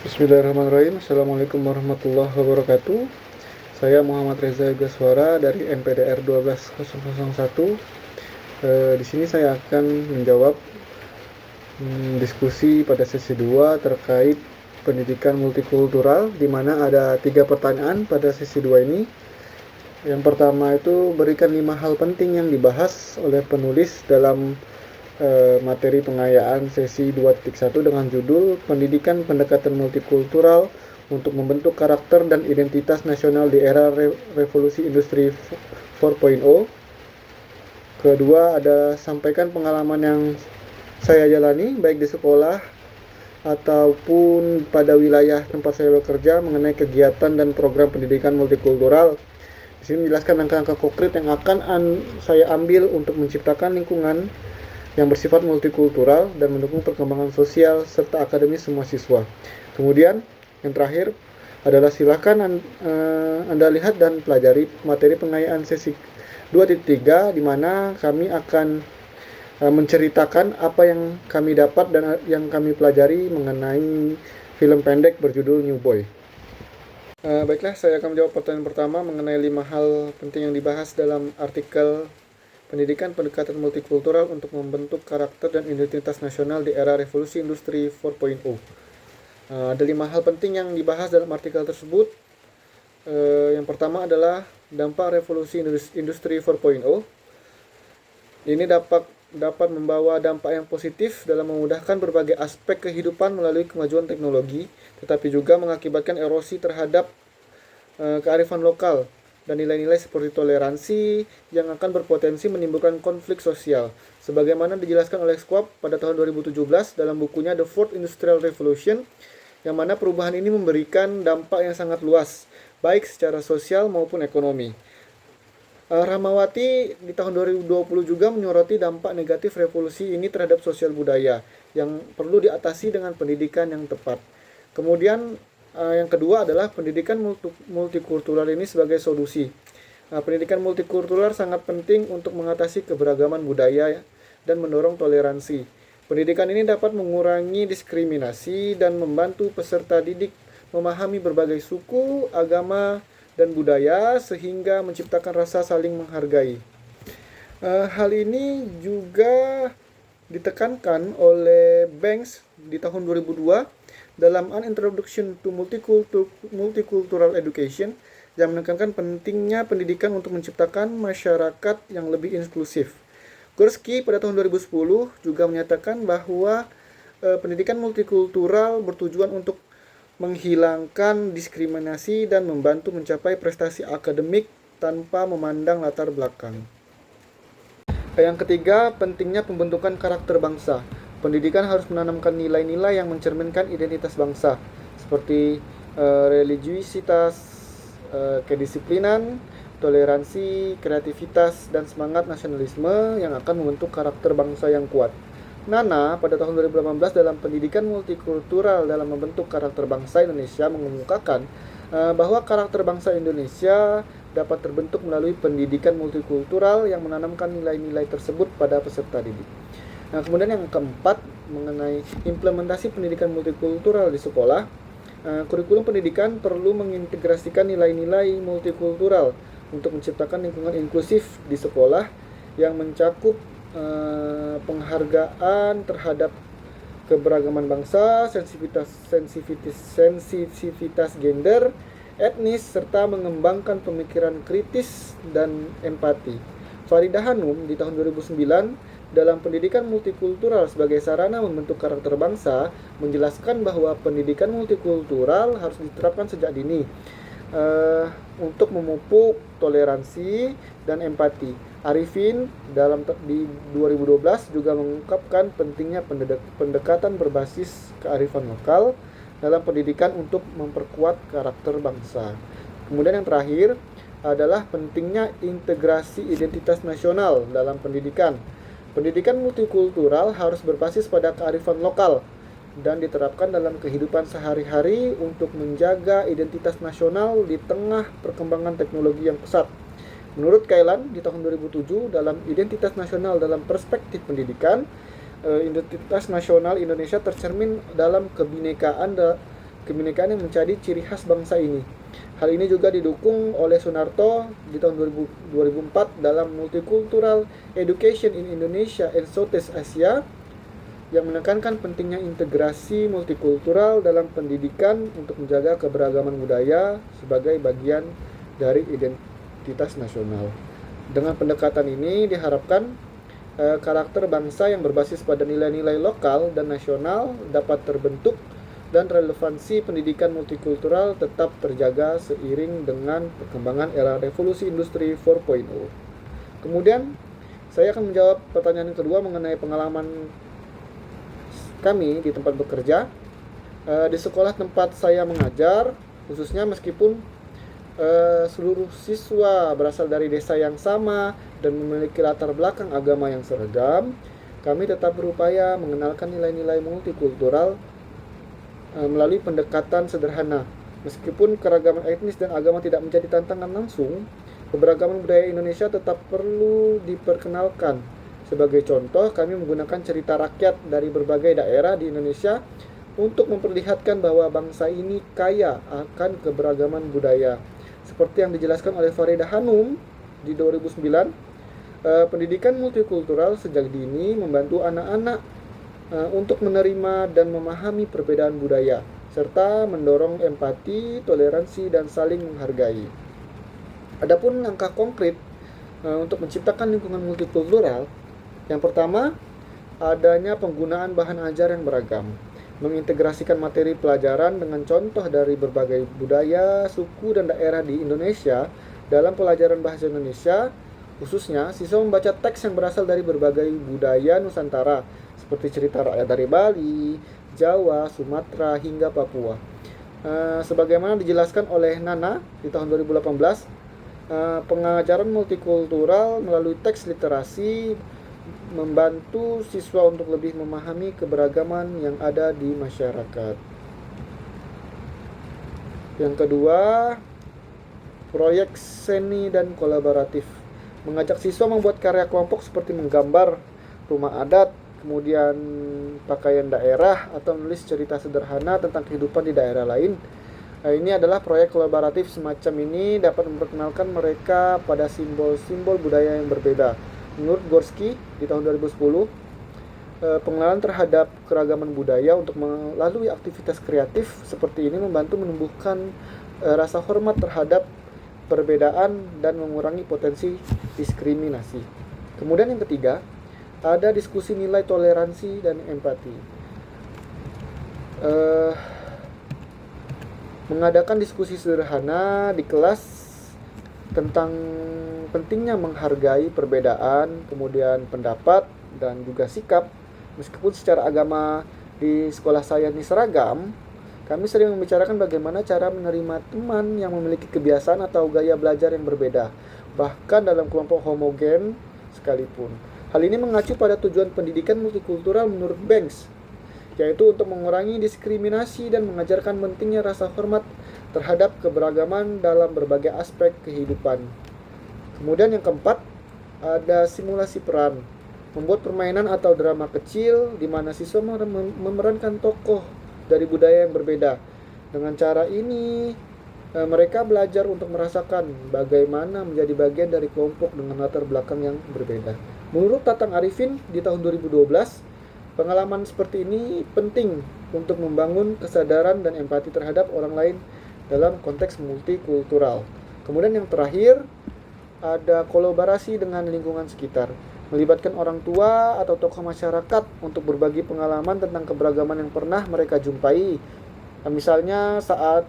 Bismillahirrahmanirrahim. Assalamualaikum warahmatullahi wabarakatuh. Saya Muhammad Reza Gaswara dari MPDR 12001. Di sini saya akan menjawab diskusi pada sesi 2 terkait pendidikan multikultural, di mana ada 3 pertanyaan pada sesi 2 ini. Yang pertama itu, berikan 5 hal penting yang dibahas oleh penulis dalam materi pengayaan sesi 2.1 dengan judul Pendidikan Pendekatan Multikultural untuk Membentuk Karakter dan Identitas Nasional di Era Revolusi Industri 4.0. Kedua, ada sampaikan pengalaman yang saya jalani baik di sekolah ataupun pada wilayah tempat saya bekerja mengenai kegiatan dan program pendidikan multikultural. Di sini menjelaskan langkah-langkah konkret yang akan saya ambil untuk menciptakan lingkungan yang bersifat multikultural dan mendukung perkembangan sosial serta akademis semua siswa. Kemudian yang terakhir adalah silakan Anda lihat dan pelajari materi pengayaan sesi 2.3 di mana kami akan menceritakan apa yang kami dapat dan yang kami pelajari mengenai film pendek berjudul New Boy. Baiklah, saya akan menjawab pertanyaan pertama mengenai 5 hal penting yang dibahas dalam artikel Pendidikan Pendekatan Multikultural untuk Membentuk Karakter dan Identitas Nasional di Era Revolusi Industri 4.0. Ada 5 hal penting yang dibahas dalam artikel tersebut. Yang pertama adalah dampak Revolusi Industri 4.0. Ini dapat membawa dampak yang positif dalam memudahkan berbagai aspek kehidupan melalui kemajuan teknologi, tetapi juga mengakibatkan erosi terhadap kearifan lokal dan nilai-nilai seperti toleransi yang akan berpotensi menimbulkan konflik sosial. Sebagaimana dijelaskan oleh Schwab pada tahun 2017 dalam bukunya The Fourth Industrial Revolution, yang mana perubahan ini memberikan dampak yang sangat luas, baik secara sosial maupun ekonomi. Rahmawati di tahun 2020 juga menyoroti dampak negatif revolusi ini terhadap sosial budaya, yang perlu diatasi dengan pendidikan yang tepat. Kemudian yang kedua adalah pendidikan multikultural ini sebagai solusi. Pendidikan multikultural sangat penting untuk mengatasi keberagaman budaya dan mendorong toleransi. Pendidikan ini dapat mengurangi diskriminasi dan membantu peserta didik memahami berbagai suku, agama, dan budaya sehingga menciptakan rasa saling menghargai. Hal ini juga ditekankan oleh Banks di tahun 2002 dalam An Introduction to Multicultural Education yang menekankan pentingnya pendidikan untuk menciptakan masyarakat yang lebih inklusif. Gursky pada tahun 2010 juga menyatakan bahwa pendidikan multikultural bertujuan untuk menghilangkan diskriminasi dan membantu mencapai prestasi akademik tanpa memandang latar belakang. Yang ketiga, pentingnya pembentukan karakter bangsa. Pendidikan harus menanamkan nilai-nilai yang mencerminkan identitas bangsa, seperti religiusitas, kedisiplinan, toleransi, kreativitas, dan semangat nasionalisme yang akan membentuk karakter bangsa yang kuat. Nana pada tahun 2018 dalam Pendidikan Multikultural dalam Membentuk Karakter Bangsa Indonesia mengemukakan bahwa karakter bangsa Indonesia dapat terbentuk melalui pendidikan multikultural yang menanamkan nilai-nilai tersebut pada peserta didik. Nah, kemudian yang keempat mengenai implementasi pendidikan multikultural di sekolah. Kurikulum pendidikan perlu mengintegrasikan nilai-nilai multikultural untuk menciptakan lingkungan inklusif di sekolah yang mencakup penghargaan terhadap keberagaman bangsa, sensitivitas gender, etnis, serta mengembangkan pemikiran kritis dan empati. Faridah Hanum di tahun 2009 dalam Pendidikan Multikultural sebagai sarana membentuk karakter bangsa menjelaskan bahwa pendidikan multikultural harus diterapkan sejak dini untuk memupuk toleransi dan empati. Arifin di 2012 juga mengungkapkan pentingnya pendekatan berbasis kearifan lokal dalam pendidikan untuk memperkuat karakter bangsa. Kemudian yang terakhir adalah pentingnya integrasi identitas nasional dalam pendidikan. Pendidikan multikultural harus berbasis pada kearifan lokal dan diterapkan dalam kehidupan sehari-hari untuk menjaga identitas nasional di tengah perkembangan teknologi yang pesat. Menurut Kailan di tahun 2007 dalam Identitas Nasional dalam Perspektif Pendidikan, identitas nasional Indonesia tercermin dalam kebinekaan yang menjadi ciri khas bangsa ini. Hal ini juga didukung oleh Sunarto di tahun 2004 dalam Multicultural Education in Indonesia and Southeast Asia yang menekankan pentingnya integrasi multikultural dalam pendidikan untuk menjaga keberagaman budaya sebagai bagian dari identitas nasional. Dengan pendekatan ini diharapkan karakter bangsa yang berbasis pada nilai-nilai lokal dan nasional dapat terbentuk dan relevansi pendidikan multikultural tetap terjaga seiring dengan perkembangan era revolusi industri 4.0. Kemudian saya akan menjawab pertanyaan yang kedua mengenai pengalaman kami di tempat bekerja. Di sekolah tempat saya mengajar, khususnya meskipun seluruh siswa berasal dari desa yang sama dan memiliki latar belakang agama yang seragam, kami tetap berupaya mengenalkan nilai-nilai multikultural melalui pendekatan sederhana. Meskipun keragaman etnis dan agama tidak menjadi tantangan langsung, keberagaman budaya Indonesia tetap perlu diperkenalkan. Sebagai contoh, kami menggunakan cerita rakyat dari berbagai daerah di Indonesia untuk memperlihatkan bahwa bangsa ini kaya akan keberagaman budaya. Seperti yang dijelaskan oleh Farida Hanum di 2009, pendidikan multikultural sejak dini membantu anak-anak untuk menerima dan memahami perbedaan budaya, serta mendorong empati, toleransi, dan saling menghargai. Adapun langkah konkret untuk menciptakan lingkungan multikultural, yang pertama, adanya penggunaan bahan ajar yang beragam, mengintegrasikan materi pelajaran dengan contoh dari berbagai budaya, suku, dan daerah di Indonesia dalam pelajaran bahasa Indonesia. Khususnya, siswa membaca teks yang berasal dari berbagai budaya Nusantara, seperti cerita rakyat dari Bali, Jawa, Sumatera, hingga Papua. Sebagaimana dijelaskan oleh Nana di tahun 2018, pengajaran multikultural melalui teks literasi membantu siswa untuk lebih memahami keberagaman yang ada di masyarakat. Yang kedua, proyek seni dan kolaboratif. Mengajak siswa membuat karya kelompok seperti menggambar rumah adat, kemudian pakaian daerah, atau menulis cerita sederhana tentang kehidupan di daerah lain. Ini adalah proyek kolaboratif semacam ini dapat memperkenalkan mereka pada simbol-simbol budaya yang berbeda. Menurut Gorski di tahun 2010, pengenalan terhadap keragaman budaya untuk melalui aktivitas kreatif seperti ini membantu menumbuhkan rasa hormat terhadap perbedaan dan mengurangi potensi diskriminasi. Kemudian yang ketiga, ada diskusi nilai toleransi dan empati. Mengadakan diskusi sederhana di kelas tentang pentingnya menghargai perbedaan, kemudian pendapat, dan juga sikap. Meskipun secara agama di sekolah saya ini seragam, kami sering membicarakan bagaimana cara menerima teman yang memiliki kebiasaan atau gaya belajar yang berbeda, bahkan dalam kelompok homogen sekalipun. Hal ini mengacu pada tujuan pendidikan multikultural menurut Banks, yaitu untuk mengurangi diskriminasi dan mengajarkan pentingnya rasa hormat terhadap keberagaman dalam berbagai aspek kehidupan. Kemudian yang keempat, ada simulasi peran. Membuat permainan atau drama kecil di mana siswa memerankan tokoh dari budaya yang berbeda. Dengan cara ini, mereka belajar untuk merasakan bagaimana menjadi bagian dari kelompok dengan latar belakang yang berbeda. Menurut Tatang Arifin di tahun 2012, pengalaman seperti ini penting untuk membangun kesadaran dan empati terhadap orang lain dalam konteks multikultural. Kemudian yang terakhir, ada kolaborasi dengan lingkungan sekitar. Melibatkan orang tua atau tokoh masyarakat untuk berbagi pengalaman tentang keberagaman yang pernah mereka jumpai. Misalnya saat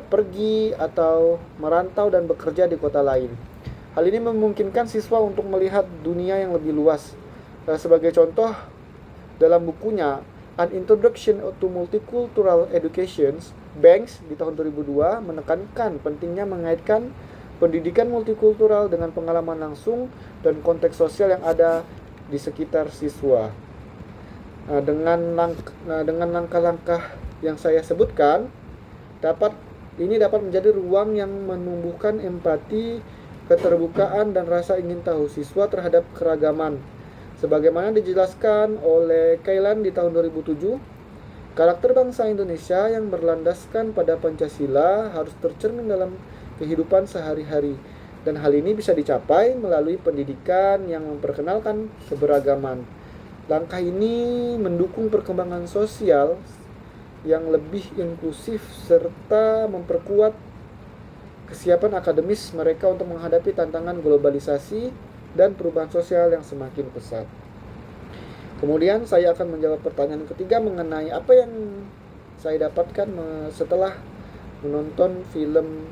pergi atau merantau dan bekerja di kota lain. Hal ini memungkinkan siswa untuk melihat dunia yang lebih luas. Sebagai contoh, dalam bukunya An Introduction to Multicultural Education, Banks di tahun 2002 menekankan pentingnya mengaitkan pendidikan multikultural dengan pengalaman langsung dan konteks sosial yang ada di sekitar siswa. Dengan langkah-langkah yang saya sebutkan, dapat menjadi ruang yang menumbuhkan empati, keterbukaan, dan rasa ingin tahu siswa terhadap keragaman. Sebagaimana dijelaskan oleh Kailan di tahun 2007, Karakter bangsa Indonesia yang berlandaskan pada Pancasila harus tercermin dalam kehidupan sehari-hari, dan hal ini bisa dicapai melalui pendidikan yang memperkenalkan keberagaman. Langkah ini mendukung perkembangan sosial yang lebih inklusif serta memperkuat kesiapan akademis mereka untuk menghadapi tantangan globalisasi dan perubahan sosial yang semakin pesat. Kemudian saya akan menjawab pertanyaan ketiga mengenai apa yang saya dapatkan setelah menonton film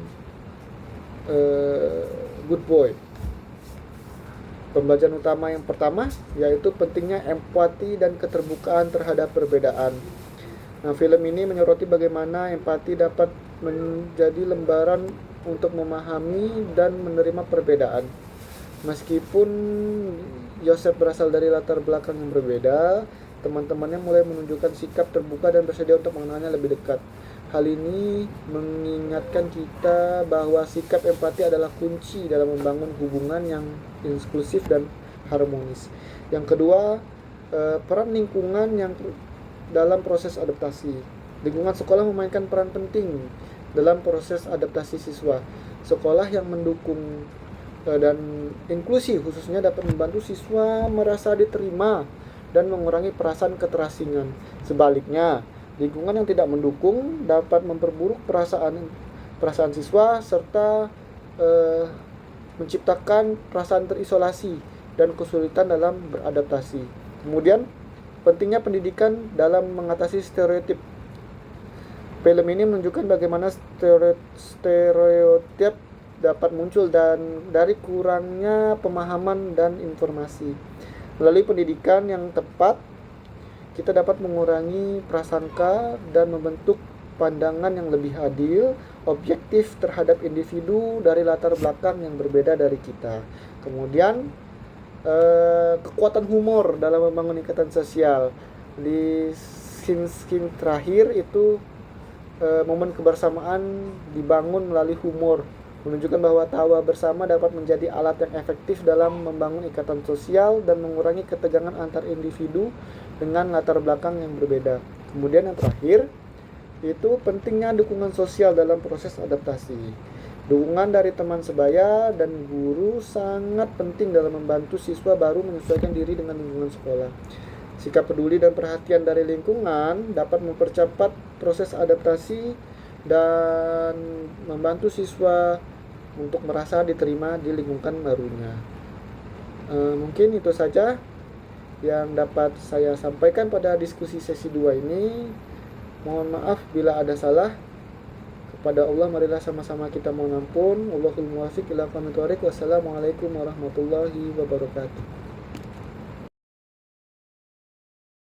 Good Boy. Pembelajaran utama yang pertama yaitu pentingnya empati dan keterbukaan terhadap perbedaan. Nah, film ini menyoroti bagaimana empati dapat menjadi lembaran untuk memahami dan menerima perbedaan. Meskipun Yosef berasal dari latar belakang yang berbeda, teman-temannya mulai menunjukkan sikap terbuka dan bersedia untuk mengenalnya lebih dekat. Hal ini mengingatkan kita bahwa sikap empati adalah kunci dalam membangun hubungan yang inklusif dan harmonis. Yang kedua, peran lingkungan yang dalam proses adaptasi. Lingkungan sekolah memainkan peran penting dalam proses adaptasi siswa. Sekolah yang mendukung dan inklusi khususnya dapat membantu siswa merasa diterima dan mengurangi perasaan keterasingan. Sebaliknya, lingkungan yang tidak mendukung dapat memperburuk perasaan siswa serta menciptakan perasaan terisolasi dan kesulitan dalam beradaptasi. Kemudian, pentingnya pendidikan dalam mengatasi stereotip. Film ini menunjukkan bagaimana stereotip dapat muncul dan dari kurangnya pemahaman dan informasi. Melalui pendidikan yang tepat, kita dapat mengurangi prasangka dan membentuk pandangan yang lebih adil, objektif terhadap individu dari latar belakang yang berbeda dari kita. Kemudian, kekuatan humor dalam membangun ikatan sosial. Di scene terakhir itu momen kebersamaan dibangun melalui humor, menunjukkan bahwa tawa bersama dapat menjadi alat yang efektif dalam membangun ikatan sosial dan mengurangi ketegangan antar individu dengan latar belakang yang berbeda. Kemudian yang terakhir, itu pentingnya dukungan sosial dalam proses adaptasi. Dukungan dari teman sebaya dan guru sangat penting dalam membantu siswa baru menyesuaikan diri dengan lingkungan sekolah. Sikap peduli dan perhatian dari lingkungan dapat mempercepat proses adaptasi dan membantu siswa untuk merasa diterima di lingkungan barunya. Mungkin itu saja yang dapat saya sampaikan pada diskusi sesi 2 ini. Mohon maaf bila ada salah. Kepada Allah marilah sama-sama kita mohon ampun. Wallahul muwaffiq ila aqwamit thoriq. Wassalamualaikum warahmatullahi wabarakatuh.